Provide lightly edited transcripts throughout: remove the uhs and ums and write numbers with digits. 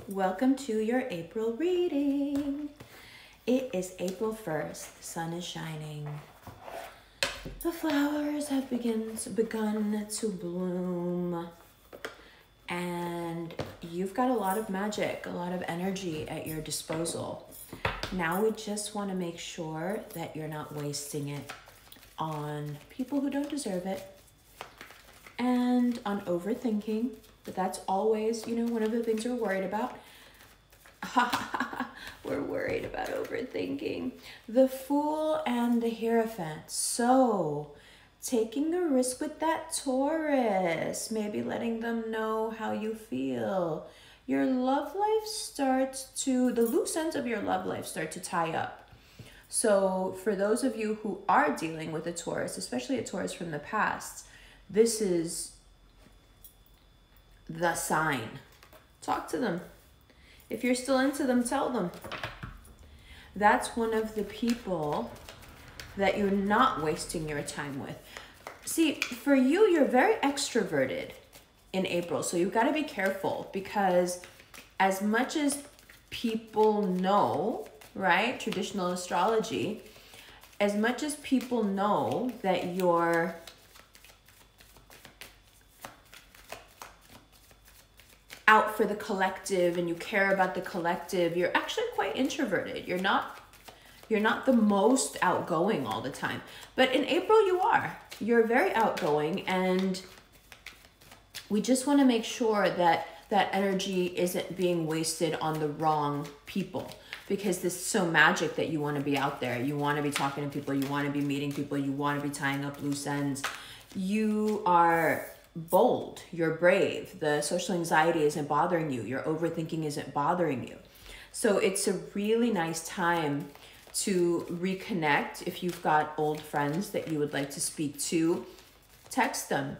Welcome to your April reading. It is April 1st. The sun is shining. The flowers have begun to bloom. And you've got a lot of magic, a lot of energy at your disposal. Now we just want to make sure that you're not wasting it on people who don't deserve it and on overthinking. But that's always, one of the things we're worried about. We're worried about overthinking. The Fool and the Hierophant. So, taking a risk with that Taurus. Maybe letting them know how you feel. Your love life the loose ends of your love life start to tie up. So, for those of you who are dealing with a Taurus, especially a Taurus from the past, this is the sign. Talk to them. If you're still into them, tell them. That's one of the people that you're not wasting your time with. See, for you, you're very extroverted in April, so you've got to be careful because as much as people know, right, traditional astrology, as much as people know that you're out for the collective and you care about the collective, you're actually quite introverted. You're not the most outgoing all the time. But in April you are. You're very outgoing, and we just want to make sure that that energy isn't being wasted on the wrong people, because this is so magic that you want to be out there. You want to be talking to people, you want to be meeting people, you want to be tying up loose ends. You are bold, you're brave, the social anxiety isn't bothering you, your overthinking isn't bothering you. So it's a really nice time to reconnect. If you've got old friends that you would like to speak to, text them.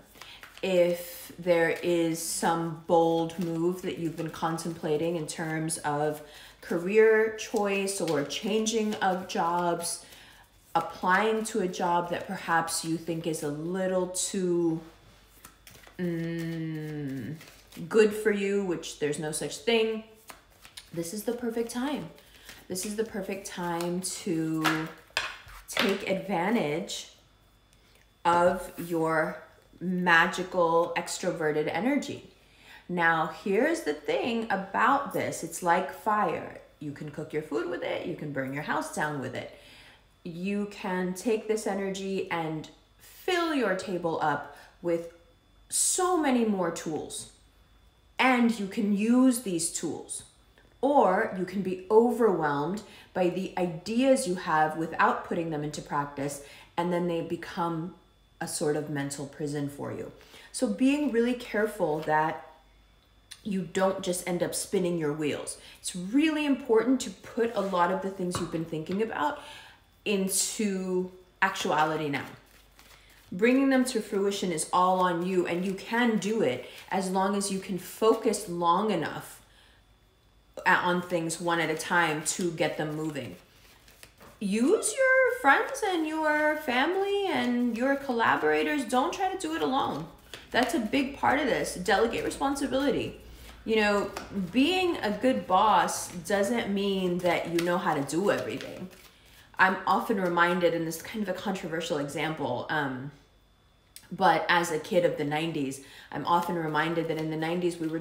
If there is some bold move that you've been contemplating in terms of career choice or changing of jobs, applying to a job that perhaps you think is a little too good for you, which there's no such thing, this is the perfect time. This is the perfect time to take advantage of your magical extroverted energy. Now, here's the thing about this. It's like fire. You can cook your food with it. You can burn your house down with it. You can take this energy and fill your table up with so many more tools, and you can use these tools, or you can be overwhelmed by the ideas you have without putting them into practice, and then they become a sort of mental prison for you. So being really careful that you don't just end up spinning your wheels. It's really important to put a lot of the things you've been thinking about into actuality now. Bringing them to fruition is all on you, and you can do it as long as you can focus long enough on things one at a time to get them moving. Use your friends and your family and your collaborators. Don't try to do it alone. That's a big part of this. Delegate responsibility. Being a good boss doesn't mean that you know how to do everything. I'm often reminded, and this is kind of a controversial example, but as a kid of the 90s, I'm often reminded that in the 90s we were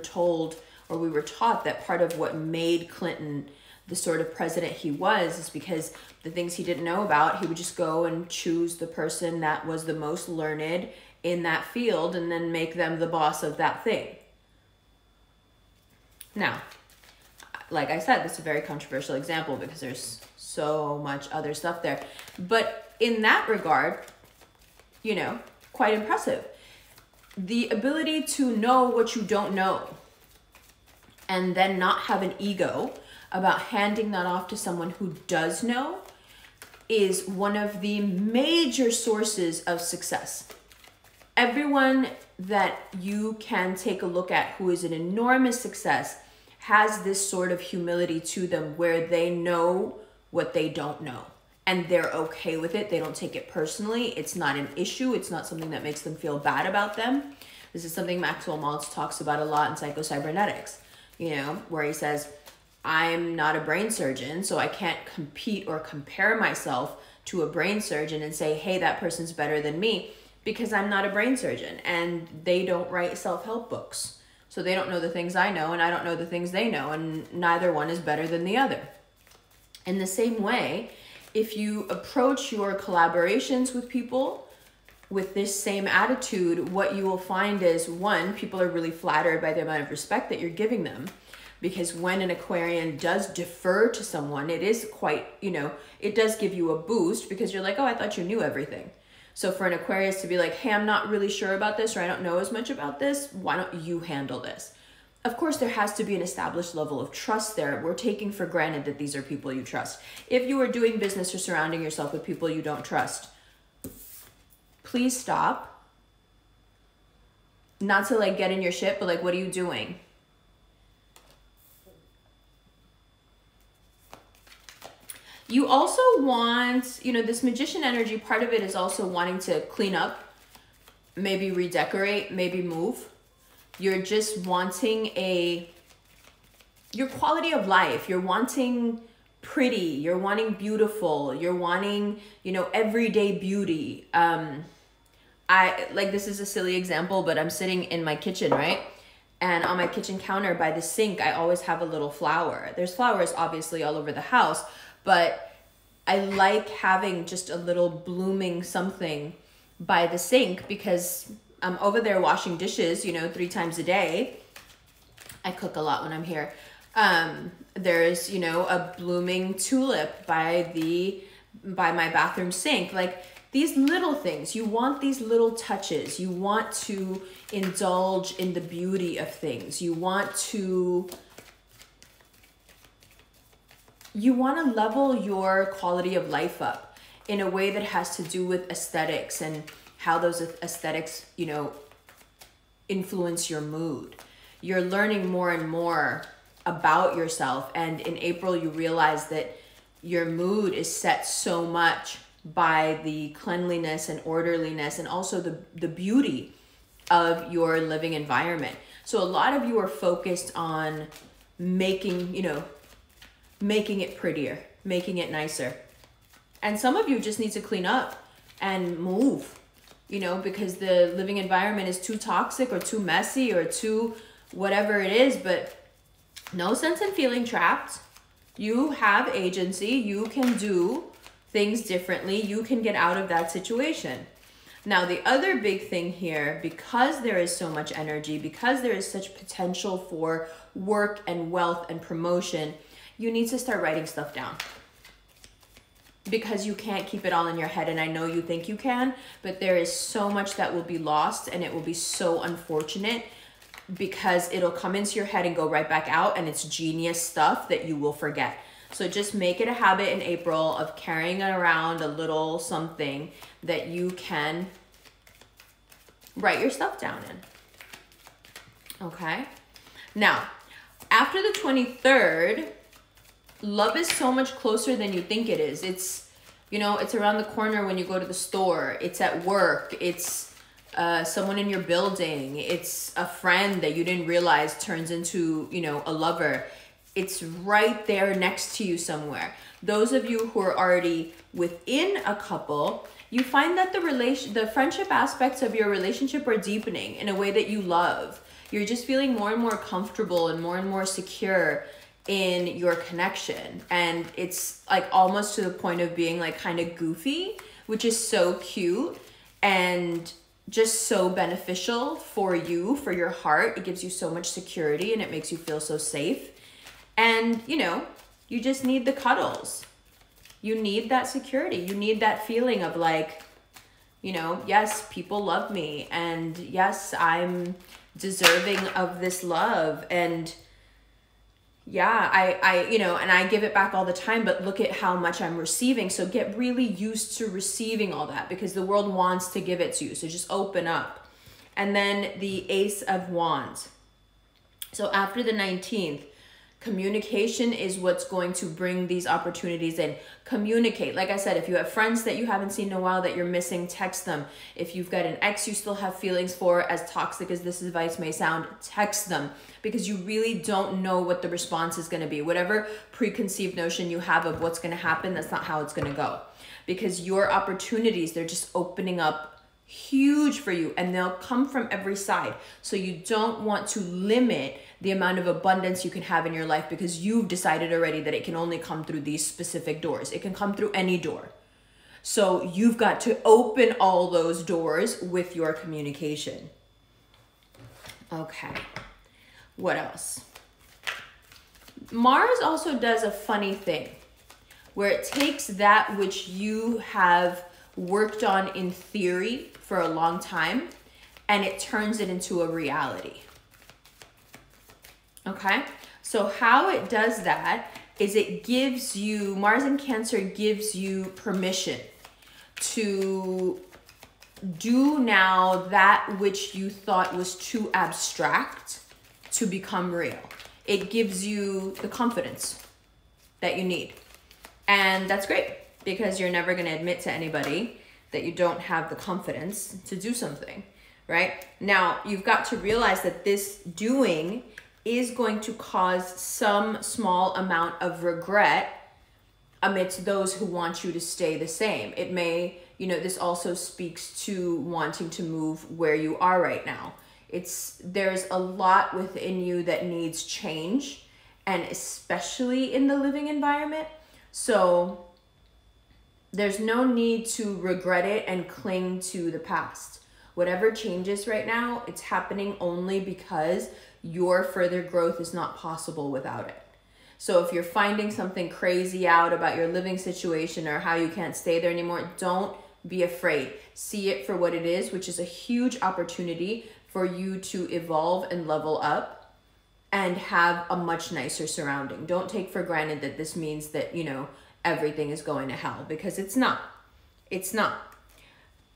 taught that part of what made Clinton the sort of president he was is because the things he didn't know about, he would just go and choose the person that was the most learned in that field and then make them the boss of that thing. Now, like I said, this is a very controversial example because there's so much other stuff there. But in that regard, quite impressive. The ability to know what you don't know and then not have an ego about handing that off to someone who does know is one of the major sources of success. Everyone that you can take a look at who is an enormous success has this sort of humility to them where they know what they don't know. And they're okay with it. They don't take it personally. It's not an issue. It's not something that makes them feel bad about them. This is something Maxwell Maltz talks about a lot in psychocybernetics. you know, where he says, I'm not a brain surgeon, so I can't compete or compare myself to a brain surgeon and say, hey, that person's better than me, because I'm not a brain surgeon and they don't write self-help books. So they don't know the things I know and I don't know the things they know, and neither one is better than the other. In the same way, if you approach your collaborations with people with this same attitude, what you will find is, one, people are really flattered by the amount of respect that you're giving them. Because when an Aquarian does defer to someone, it is quite, you know, it does give you a boost, because you're like, oh, I thought you knew everything. So for an Aquarius to be like, hey, I'm not really sure about this, or I don't know as much about this, why don't you handle this? Of course, there has to be an established level of trust there. We're taking for granted that these are people you trust. If you are doing business or surrounding yourself with people you don't trust, please stop. Not to like get in your shit, but like, what are you doing? You also want, you know, this Magician energy, part of it is also wanting to clean up, maybe redecorate, maybe move. You're just wanting your quality of life. You're wanting pretty, you're wanting beautiful, you're wanting, you know, everyday beauty. This is a silly example, but I'm sitting in my kitchen, right? And on my kitchen counter by the sink, I always have a little flower. There's flowers obviously all over the house, but I like having just a little blooming something by the sink, because I'm over there washing dishes, you know, 3 times a day. I cook a lot when I'm here. There's, you know, a blooming tulip by my bathroom sink. Like, these little things, you want these little touches. You want to indulge in the beauty of things. You want to level your quality of life up in a way that has to do with aesthetics and how those aesthetics, you know, influence your mood. You're learning more and more about yourself. And in April, you realize that your mood is set so much by the cleanliness and orderliness and also the beauty of your living environment. So a lot of you are focused on making it prettier, making it nicer. And some of you just need to clean up and move, you know, because the living environment is too toxic or too messy or too whatever it is. But no sense in feeling trapped. You have agency. You can do things differently. You can get out of that situation. Now, the other big thing here, because there is so much energy, because there is such potential for work and wealth and promotion, you need to start writing stuff down, because you can't keep it all in your head. And I know you think you can, but there is so much that will be lost, and it will be so unfortunate, because it'll come into your head and go right back out, and it's genius stuff that you will forget. So just make it a habit in April of carrying around a little something that you can write your stuff down in. Okay? Now, after the 23rd, love is so much closer than you think it is. It's, you know, it's around the corner when you go to the store. It's at work. It's someone in your building. It's a friend that you didn't realize turns into, you know, a lover. It's right there next to you somewhere. Those of you who are already within a couple, you find that the friendship aspects of your relationship are deepening in a way that you love. You're just feeling more and more comfortable and more secure in your connection. And it's like almost to the point of being like kind of goofy, which is so cute and just so beneficial for you, for your heart. It gives you so much security and it makes you feel so safe. And, you know, you just need the cuddles. You need that security. You need that feeling of like, you know, yes, people love me. And yes, I'm deserving of this love. And yeah, I you know, and I give it back all the time, but look at how much I'm receiving. So get really used to receiving all that, because the world wants to give it to you. So just open up. And then the Ace of Wands. So after the 19th, Communication is what's going to bring these opportunities in. Communicate. Like I said, if you have friends that you haven't seen in a while that you're missing, text them. If you've got an ex you still have feelings for, as toxic as this advice may sound, text them, because you really don't know what the response is going to be. Whatever preconceived notion you have of what's going to happen, that's not how it's going to go. Because your opportunities, they're just opening up huge for you, and they'll come from every side. So you don't want to limit the amount of abundance you can have in your life because you've decided already that it can only come through these specific doors. It can come through any door. So you've got to open all those doors with your communication. Okay. What else? Mars also does a funny thing where it takes that which you have worked on in theory for a long time and it turns it into a reality. Okay? So how it does that is it gives you, Mars in Cancer gives you permission to do now that which you thought was too abstract to become real. It gives you the confidence that you need. And that's great, because you're never going to admit to anybody that you don't have the confidence to do something, right? Now, you've got to realize that this doing is going to cause some small amount of regret amidst those who want you to stay the same. It may, you know, this also speaks to wanting to move where you are right now. There's a lot within you that needs change, and especially in the living environment. So there's no need to regret it and cling to the past. Whatever changes right now, it's happening only because your further growth is not possible without it. So if you're finding something crazy out about your living situation or how you can't stay there anymore, don't be afraid. See it for what it is, which is a huge opportunity for you to evolve and level up and have a much nicer surrounding. Don't take for granted that this means that, you know, everything is going to hell, because it's not. It's not.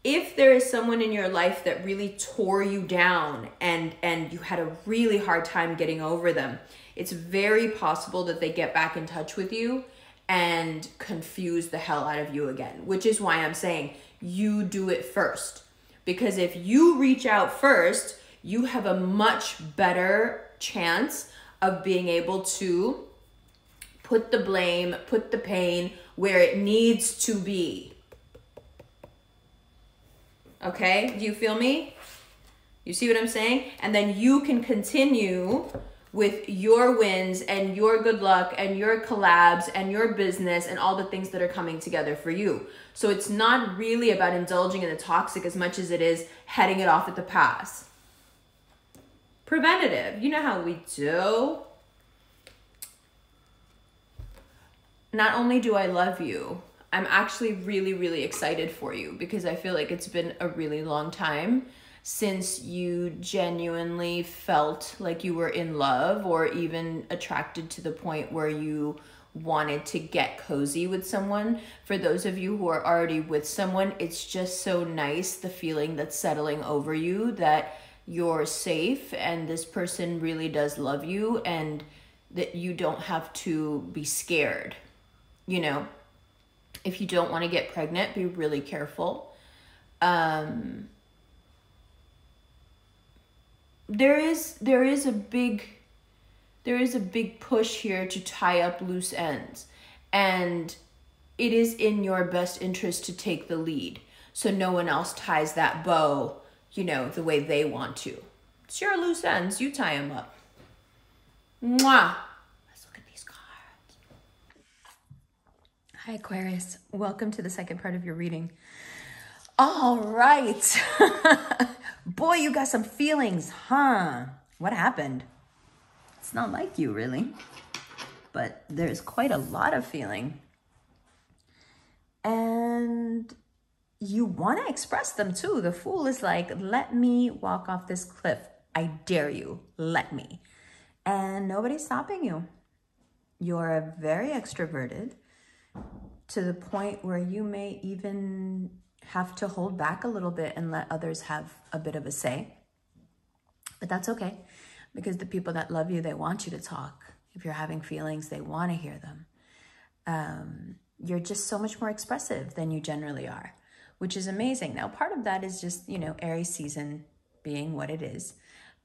If there is someone in your life that really tore you down and you had a really hard time getting over them, it's very possible that they get back in touch with you and confuse the hell out of you again, which is why I'm saying you do it first. Because if you reach out first, you have a much better chance of being able to put the blame, put the pain where it needs to be. Okay, do you feel me? You see what I'm saying? And then you can continue with your wins and your good luck and your collabs and your business and all the things that are coming together for you. So it's not really about indulging in the toxic as much as it is heading it off at the pass. Preventative, you know how we do. Not only do I love you, I'm actually really, really excited for you, because I feel like it's been a really long time since you genuinely felt like you were in love or even attracted to the point where you wanted to get cozy with someone. For those of you who are already with someone, it's just so nice, the feeling that's settling over you, that you're safe and this person really does love you and that you don't have to be scared. You know, if you don't want to get pregnant, be really careful. There is a big push here to tie up loose ends, and it is in your best interest to take the lead, so no one else ties that bow, you know, the way they want to. It's your loose ends, you tie them up. Mwah. Let's look at these cards. Hi, Aquarius. Welcome to the second part of your reading. All right. Boy, you got some feelings, huh? What happened? It's not like you, really. But there's quite a lot of feeling. And you want to express them, too. The Fool is like, let me walk off this cliff. I dare you. Let me. And nobody's stopping you. You're very extroverted to the point where you may even have to hold back a little bit and let others have a bit of a say. But that's okay, because the people that love you, they want you to talk. If you're having feelings, they want to hear them. You're just so much more expressive than you generally are, which is amazing. Now, part of that is just, you know, Aries season being what it is.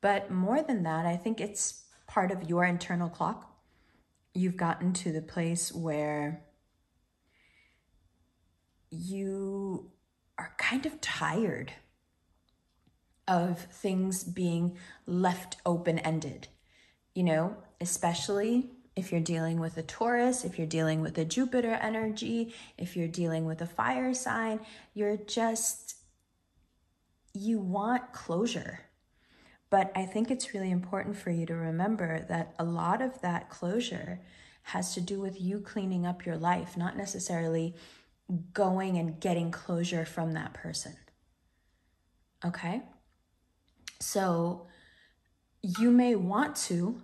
But more than that, I think it's part of your internal clock. You've gotten to the place where you are kind of tired of things being left open-ended, you know, especially if you're dealing with a Taurus, if you're dealing with a Jupiter energy, if you're dealing with a fire sign, you want closure. But I think it's really important for you to remember that a lot of that closure has to do with you cleaning up your life, not necessarily going and getting closure from that person. Okay? So you may want to,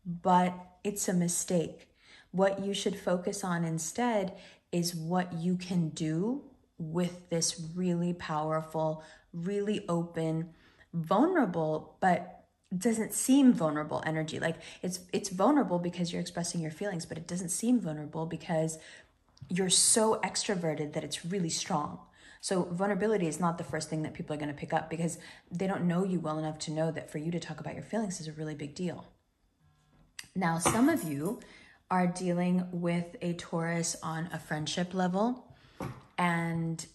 but it's a mistake. What you should focus on instead is what you can do with this really powerful, really open, vulnerable, but doesn't seem vulnerable energy. Like it's vulnerable because you're expressing your feelings, but it doesn't seem vulnerable because you're so extroverted that it's really strong. So vulnerability is not the first thing that people are going to pick up because they don't know you well enough to know that for you to talk about your feelings is a really big deal. Now, some of you are dealing with a Taurus on a friendship level, and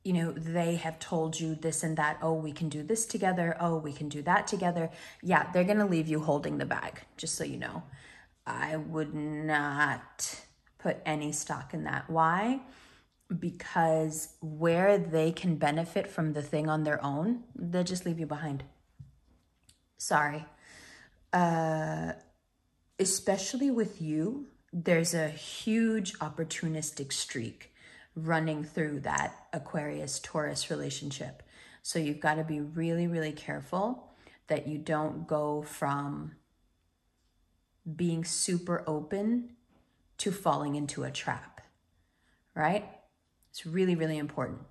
you know, they have told you this and that. Oh, we can do this together. Oh, we can do that together. Yeah, they're going to leave you holding the bag, just so you know. I would not put any stock in that. Why? Because where they can benefit from the thing on their own, they'll just leave you behind. Sorry. Especially with you, there's a huge opportunistic streak running through that Aquarius-Taurus relationship. So you've got to be really, really careful that you don't go from being super open to falling into a trap, right? It's really, really important.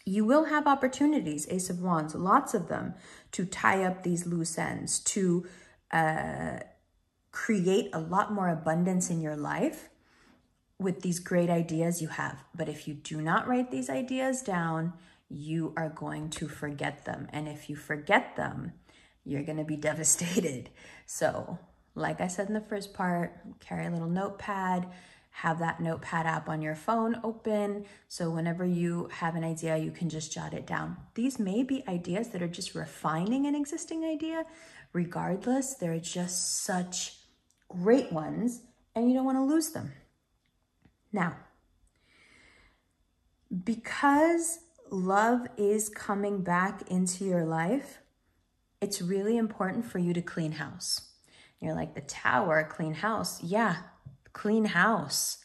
You will have opportunities, Ace of Wands, lots of them, to tie up these loose ends, to create a lot more abundance in your life with these great ideas you have. But if you do not write these ideas down, you are going to forget them. And if you forget them, you're going to be devastated. So like I said in the first part, carry a little notepad, have that notepad app on your phone open. So whenever you have an idea, you can just jot it down. These may be ideas that are just refining an existing idea. Regardless, they're just such great ones and you don't want to lose them. Now, because love is coming back into your life, it's really important for you to clean house. You're like, the Tower, clean house. Yeah, clean house.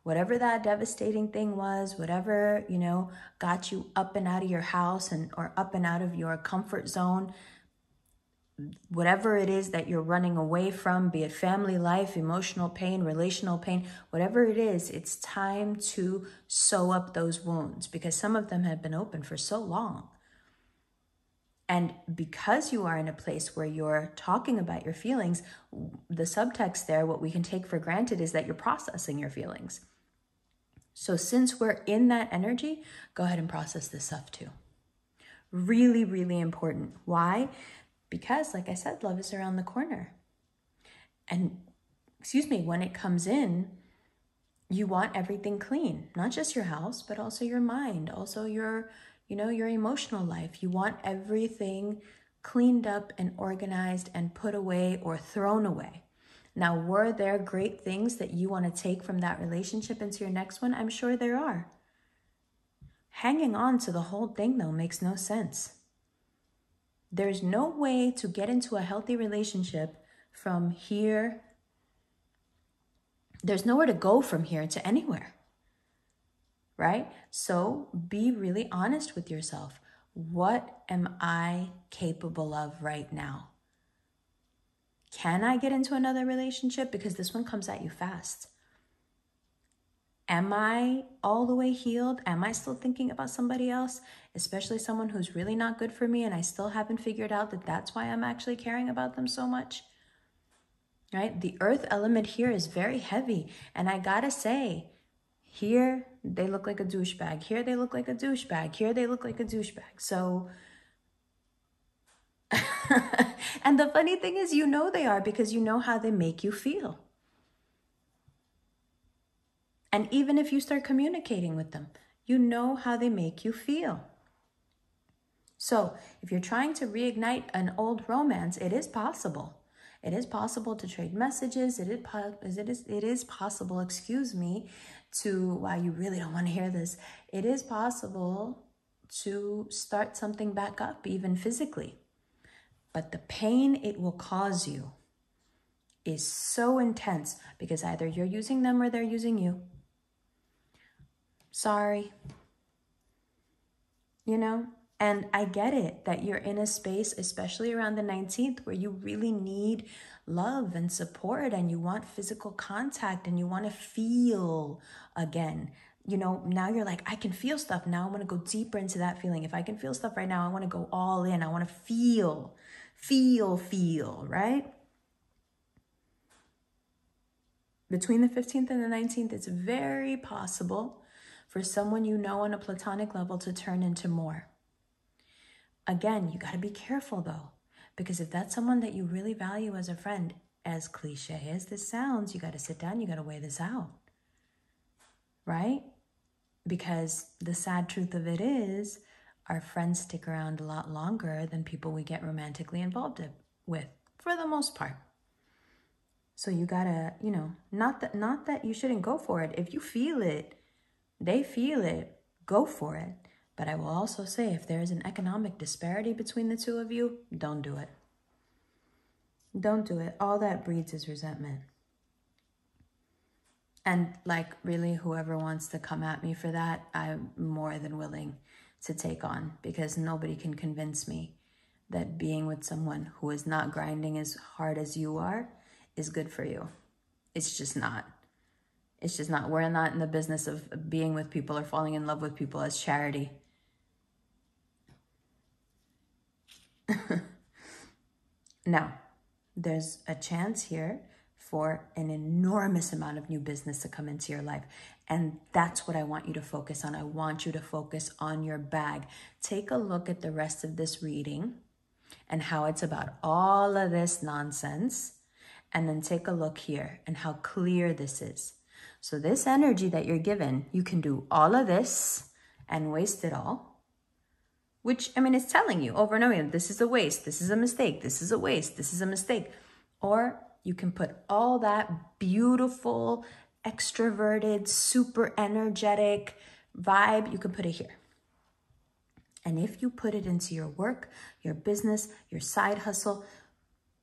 Whatever that devastating thing was, whatever, you know, got you up and out of your house or up and out of your comfort zone, whatever it is that you're running away from, be it family life, emotional pain, relational pain, whatever it is, it's time to sew up those wounds because some of them have been open for so long. And because you are in a place where you're talking about your feelings, the subtext there, what we can take for granted is that you're processing your feelings. So since we're in that energy, go ahead and process this stuff too. Really, really important. Why? Because, like I said, love is around the corner. And, when it comes in, you want everything clean. Not just your house, but also your mind, also your emotional life. You want everything cleaned up and organized and put away or thrown away. Now, were there great things that you want to take from that relationship into your next one? I'm sure there are. Hanging on to the whole thing, though, makes no sense. There's no way to get into a healthy relationship from here. There's nowhere to go from here to anywhere, right? So be really honest with yourself. What am I capable of right now? Can I get into another relationship? Because this one comes at you fast. Am I all the way healed? Am I still thinking about somebody else, especially someone who's really not good for me, and I still haven't figured out that that's why I'm actually caring about them so much? right? The earth element here is very heavy. And I gotta say, here they look like a douchebag. Here they look like a douchebag. Here they look like a douchebag. So, and the funny thing is, you know they are because you know how they make you feel. And even if you start communicating with them, you know how they make you feel. So if you're trying to reignite an old romance, it is possible. It is possible to trade messages. It is possible, excuse me, to, wow, you really don't want to hear this. It is possible to start something back up, even physically. But the pain it will cause you is so intense because either you're using them or they're using you. Sorry. You know? And I get it that you're in a space, especially around the 19th, where you really need love and support and you want physical contact and you want to feel again. You know, now you're like, I can feel stuff. Now I want to go deeper into that feeling. If I can feel stuff right now, I want to go all in. I want to feel, right? Between the 15th and the 19th, it's very possible for someone you know on a platonic level to turn into more. Again, you got to be careful though, because if that's someone that you really value as a friend, as cliche as this sounds, you got to sit down, you got to weigh this out, right? Because the sad truth of it is our friends stick around a lot longer than people we get romantically involved with, for the most part. So you got to, you know, not that you shouldn't go for it. If you feel it, they feel it, go for it. But I will also say, if there is an economic disparity between the two of you, don't do it. Don't do it. All that breeds is resentment. And like, really, whoever wants to come at me for that, I'm more than willing to take on, because nobody can convince me that being with someone who is not grinding as hard as you are is good for you. It's just not. It's just not. We're not in the business of being with people or falling in love with people as charity. Now, there's a chance here for an enormous amount of new business to come into your life. And that's what I want you to focus on. I want you to focus on your bag. Take a look at the rest of this reading and how it's about all of this nonsense. And then take a look here and how clear this is. So this energy that you're given, you can do all of this and waste it all. Which, I mean, it's telling you over and over again, this is a waste, this is a mistake, this is a waste, this is a mistake. Or you can put all that beautiful, extroverted, super energetic vibe, you can put it here. And if you put it into your work, your business, your side hustle,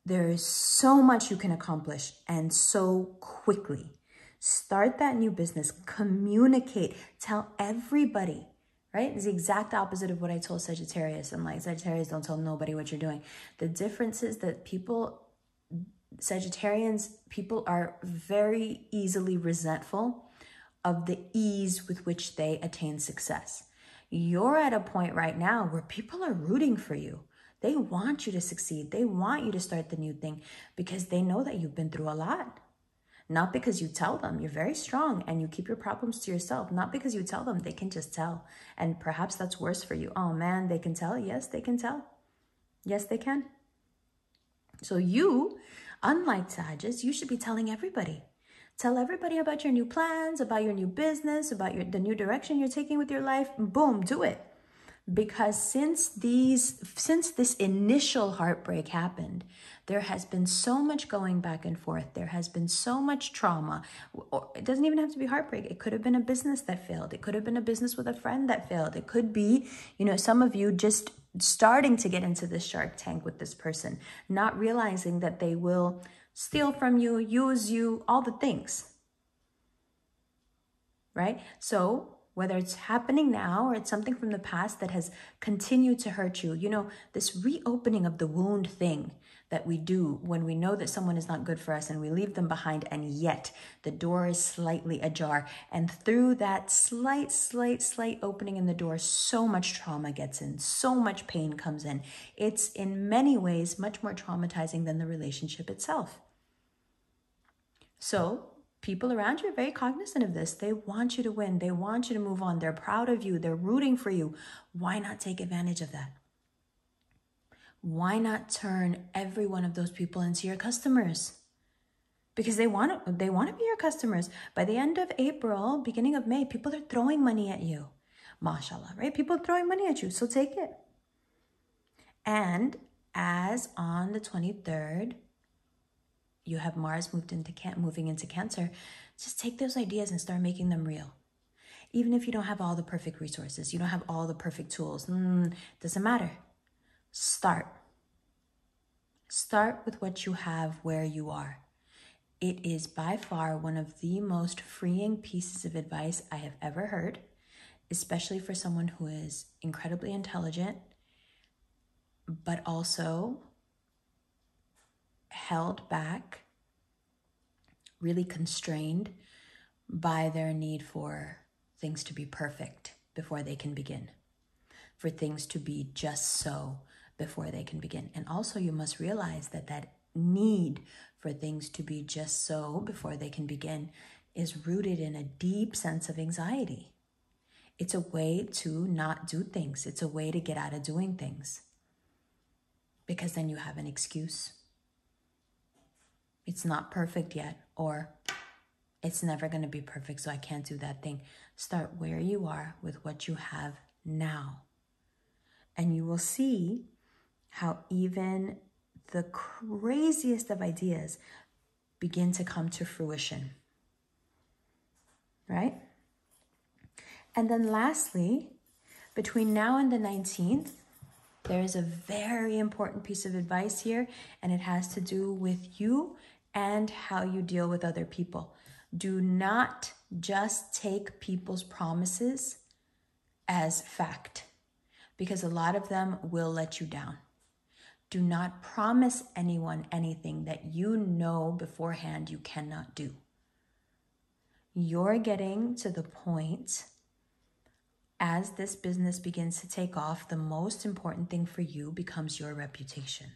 there is so much you can accomplish, and so quickly. Start that new business, communicate, tell everybody. Right? It's the exact opposite of what I told Sagittarius. I'm like, Sagittarius, don't tell nobody what you're doing. The difference is that Sagittarians, people are very easily resentful of the ease with which they attain success. You're at a point right now where people are rooting for you. They want you to succeed. They want you to start the new thing because they know that you've been through a lot. Not because you tell them. You're very strong and you keep your problems to yourself. Not because you tell them. They can just tell. And perhaps that's worse for you. Oh man, they can tell. Yes, they can tell. Yes, they can. So you, unlike Sagittarius, you should be telling everybody. Tell everybody about your new plans, about your new business, about the new direction you're taking with your life. Boom, do it. Because since this initial heartbreak happened, there has been so much going back and forth. There has been so much trauma. It doesn't even have to be heartbreak. It could have been a business that failed. It could have been a business with a friend that failed. It could be, you know, some of you just starting to get into this Shark Tank with this person, not realizing that they will steal from you, use you, all the things. Right? So whether it's happening now or it's something from the past that has continued to hurt you, you know, this reopening of the wound thing that we do when we know that someone is not good for us and we leave them behind, and yet the door is slightly ajar. And through that slight opening in the door, so much trauma gets in, so much pain comes in. It's in many ways much more traumatizing than the relationship itself. So people around you are very cognizant of this. They want you to win. They want you to move on. They're proud of you. They're rooting for you. Why not take advantage of that? Why not turn every one of those people into your customers? Because they want to be your customers. By the end of April, beginning of May, people are throwing money at you. Mashallah, right? People are throwing money at you, so take it. And as on the 23rd, you have Mars moving into Cancer, just take those ideas and start making them real. Even if you don't have all the perfect resources, you don't have all the perfect tools, doesn't matter. Start with what you have where you are. It is by far one of the most freeing pieces of advice I have ever heard, especially for someone who is incredibly intelligent, but also held back, really constrained by their need for things to be perfect before they can begin, for things to be just so before they can begin. And also you must realize that that need for things to be just so before they can begin is rooted in a deep sense of anxiety. It's a way to not do things. It's a way to get out of doing things, because then you have an excuse. It's not perfect yet, or it's never going to be perfect, so I can't do that thing. Start where you are with what you have now. And you will see how even the craziest of ideas begin to come to fruition, right? And then lastly, between now and the 19th, there is a very important piece of advice here, and it has to do with you and how you deal with other people. Do not just take people's promises as fact, because a lot of them will let you down. Do not promise anyone anything that you know beforehand you cannot do. You're getting to the point, as this business begins to take off, the most important thing for you becomes your reputation.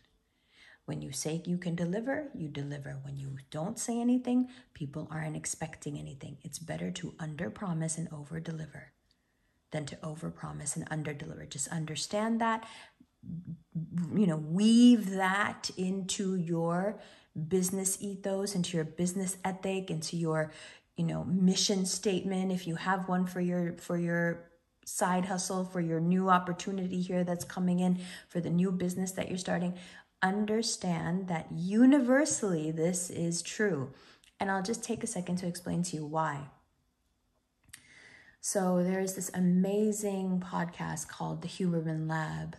When you say you can deliver, you deliver. When you don't say anything, people aren't expecting anything. It's better to under-promise and over-deliver than to over-promise and under-deliver. Just understand that, weave that into your business ethos, into your business ethic, into your, mission statement. If you have one for your side hustle, for your new opportunity here that's coming in, for the new business that you're starting, understand that universally this is true. And I'll just take a second to explain to you why. So there's this amazing podcast called The Huberman Lab.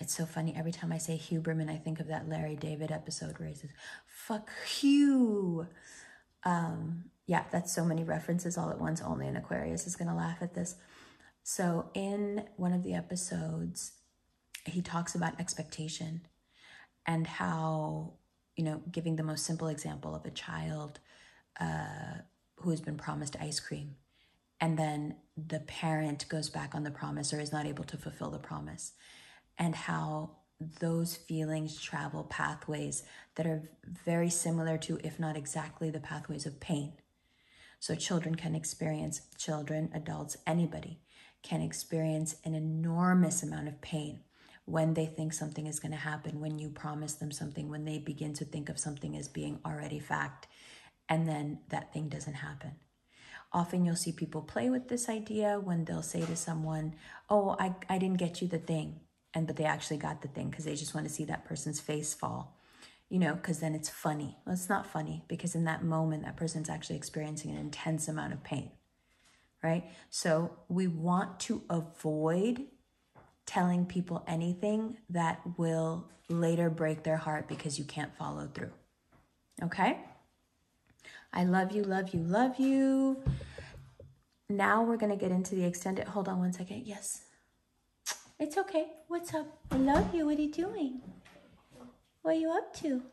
It's so funny. Every time I say Huberman, I think of that Larry David episode where he says, "Fuck you." Yeah, that's so many references all at once. Only an Aquarius is going to laugh at this. So in one of the episodes, he talks about expectation and how, giving the most simple example of a child who has been promised ice cream, and then the parent goes back on the promise or is not able to fulfill the promise, and how those feelings travel pathways that are very similar to, if not exactly, the pathways of pain. So children, adults, anybody can experience an enormous amount of pain when they think something is going to happen, when you promise them something, when they begin to think of something as being already fact, and then that thing doesn't happen. Often you'll see people play with this idea when they'll say to someone, "Oh, I didn't get you the thing," but they actually got the thing because they just want to see that person's face fall, because then it's funny. Well, it's not funny, because in that moment, that person's actually experiencing an intense amount of pain, right? So we want to avoid telling people anything that will later break their heart because you can't follow through. Okay? I love you, love you, love you. Now we're going to get into the extended. Hold on one second. Yes. It's okay. What's up? I love you. What are you doing? What are you up to?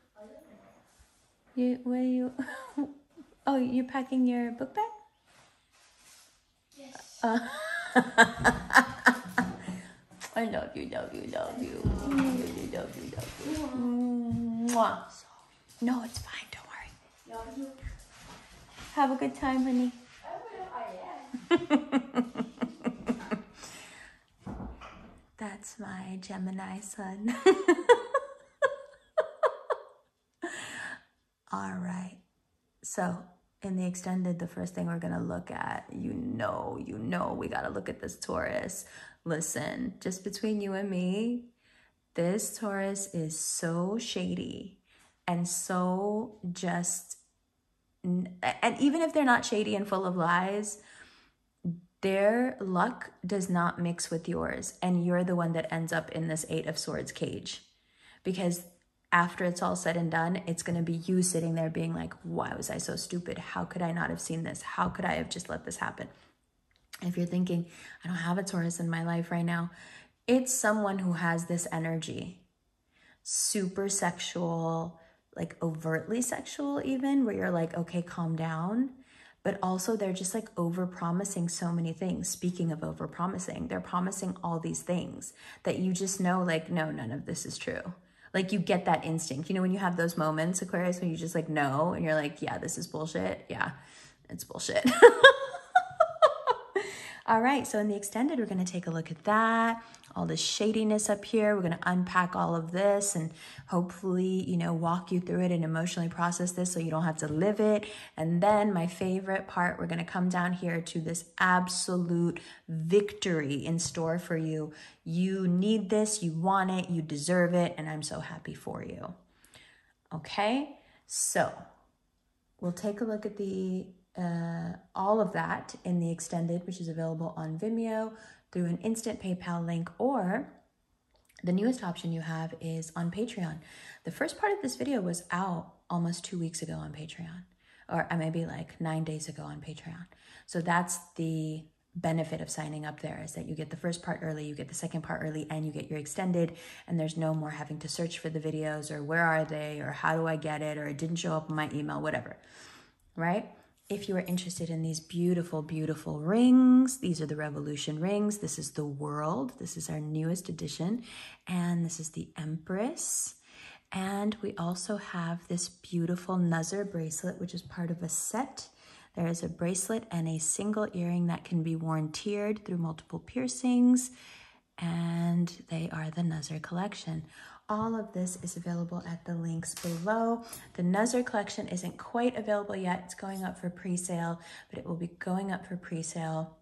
Oh, you're packing your book bag? Yes. I love you, love you, love you. Love you, love you, love you. Mwah. No, it's fine. Don't worry. Have a good time, honey. That's my Gemini sun. All right. So in the extended, the first thing we're going to look at, you know, we got to look at this Taurus. Listen, just between you and me, this Taurus is so shady and so just, and even if they're not shady and full of lies, their luck does not mix with yours. And you're the one that ends up in this 8 of Swords cage. Because after it's all said and done, it's going to be you sitting there being like, why was I so stupid? How could I not have seen this? How could I have just let this happen? If you're thinking, I don't have a Taurus in my life right now, it's someone who has this energy. Super sexual, like overtly sexual even, where you're like, okay, calm down. But also they're just like over-promising so many things. Speaking of over-promising, they're promising all these things that you just know, like, no, none of this is true. Like you get that instinct. You know, when you have those moments, Aquarius, when you just like know, and you're like, yeah, this is bullshit. Yeah, it's bullshit. All right, so in the extended, we're going to take a look at that, all the shadiness up here. We're going to unpack all of this and hopefully, you know, walk you through it and emotionally process this so you don't have to live it. And then my favorite part, we're going to come down here to this absolute victory in store for you. You need this, you want it, you deserve it, and I'm so happy for you. Okay, so we'll take a look at the all of that in the extended, which is available on Vimeo through an instant PayPal link, or the newest option you have is on Patreon. The first part of this video was out almost 2 weeks ago on Patreon, or maybe like 9 days ago on Patreon. So that's the benefit of signing up there, is that you get the first part early, you get the second part early, and you get your extended, and there's no more having to search for the videos, or where are they, or how do I get it, or it didn't show up in my email, whatever, right? If you are interested in these beautiful, beautiful rings, these are the Revolution rings. This is the World. This is our newest edition. And this is the Empress. And we also have this beautiful Nazar bracelet, which is part of a set. There is a bracelet and a single earring that can be worn tiered through multiple piercings. And they are the Nazar collection. All of this is available at the links below. The Nazar collection isn't quite available yet. It's going up for pre-sale, but it will be going up for pre-sale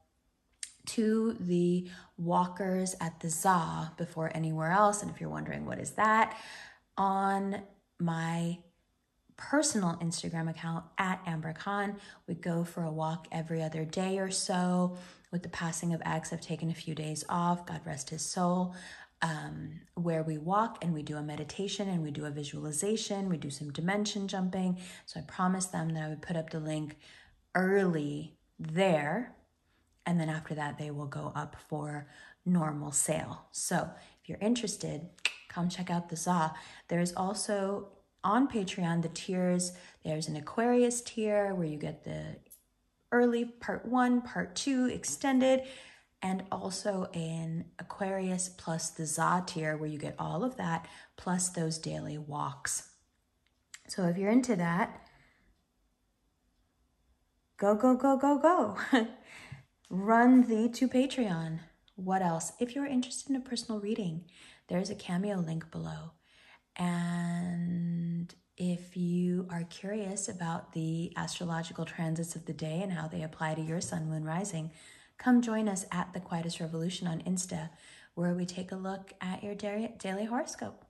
to the walkers at the ZA before anywhere else. And if you're wondering what is that, on my personal Instagram account at Amber Khan, we go for a walk every other day or so. With the passing of X, I've taken a few days off, God rest his soul, where we walk and we do a meditation and we do a visualization, we do some dimension jumping. So I promised them that I would put up the link early there, and then after that they will go up for normal sale. So if you're interested, come check out the ZA. There's also on Patreon the tiers. There's an Aquarius tier where you get the early part 1, part 2 extended, and also an Aquarius plus the ZA tier where you get all of that plus those daily walks. So if you're into that, go, go, go, go, go. Run thee to Patreon. What else? If you're interested in a personal reading, there's a Cameo link below. And if you are curious about the astrological transits of the day and how they apply to your sun, moon, rising, come join us at the Quietest Revolution on Insta, where we take a look at your daily horoscope.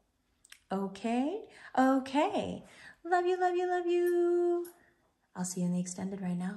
Okay? Okay. Love you, love you, love you. I'll see you in the extended right now.